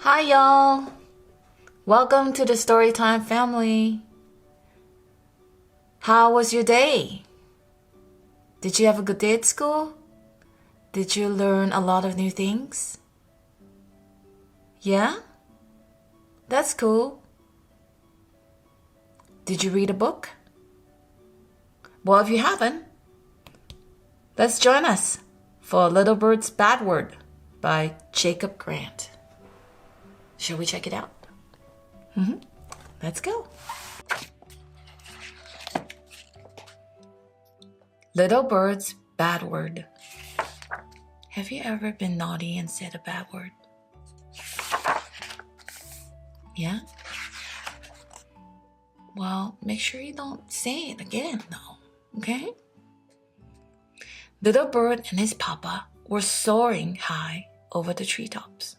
Hi, y'all. Welcome to the Storytime family. How was your day? Did you have a good day at school? Did you learn a lot of new things? Yeah? That's cool. Did you read a book? Well, if you haven't, let's join us for Little Bird's Bad Word by Jacob Grant. Shall we check it out? Let's go. Little Bird's Bad Word. Have you ever been naughty and said a bad word? Yeah? Well, make sure you don't say it again, though, okay? Little Bird and his papa were soaring high over the treetops.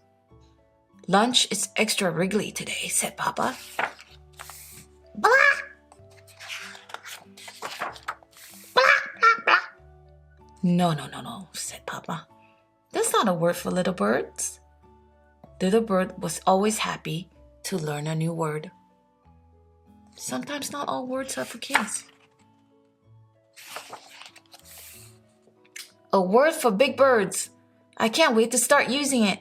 Lunch is extra wriggly today, said Papa. Blah! Blah, blah, blah. No, said Papa. That's not a word for little birds. Little Bird was always happy to learn a new word. Sometimes not all words are for kids. A word for big birds. I can't wait to start using it.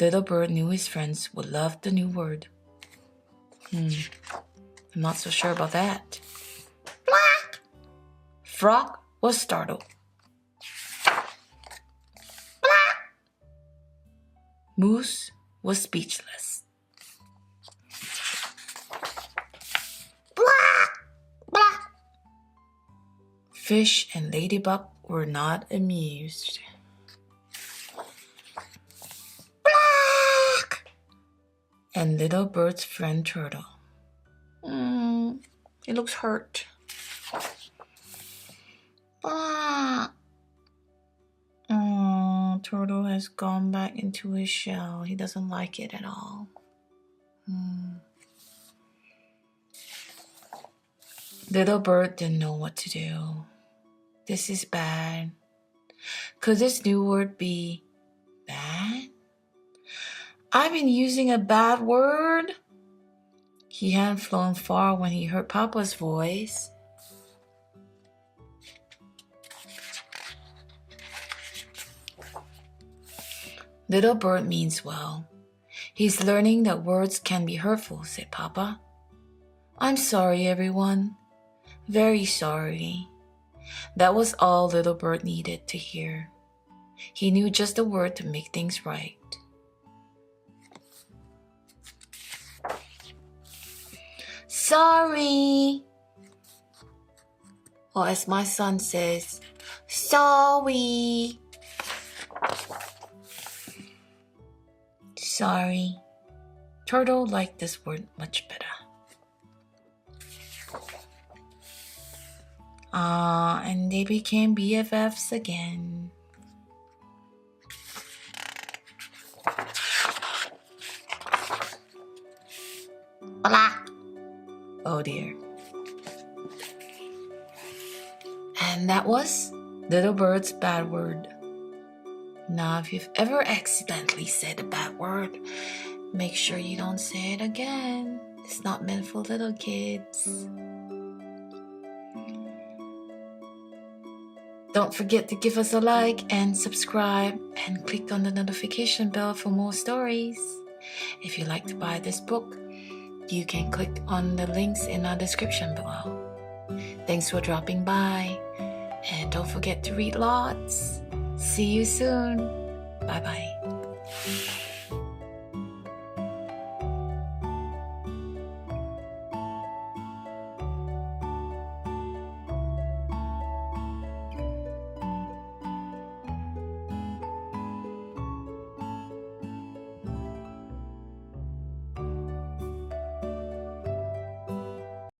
Little Bird knew his friends would love the new word. I'm not so sure about that. Black! Frog was startled. Black! Moose was speechless. Black! Black! Fish and Ladybug were not amused. And Little Bird's friend Turtle. He looks hurt. Turtle has gone back into his shell. He doesn't like it at all. Little Bird didn't know what to do. This is bad. Could this new word be bad? I've been using a bad word. He hadn't flown far when he heard Papa's voice. Little Bird means well. He's learning that words can be hurtful, said Papa. I'm sorry, everyone. Very sorry. That was all Little Bird needed to hear. He knew just the word to make things right. Sorry. Or as my son says, sorry. Sorry. Turtle liked this word much better. And they became BFFs again. Blah. Oh dear. And that was Little Bird's Bad Word. Now, if you've ever accidentally said a bad word, make sure you don't say it again. It's not meant for little kids. Don't forget to give us a like and subscribe and click on the notification bell for more stories. If you'd like to buy this book, you can click on the links in our description below. Thanks for dropping by, and don't forget to read lots. See you soon. Bye-bye.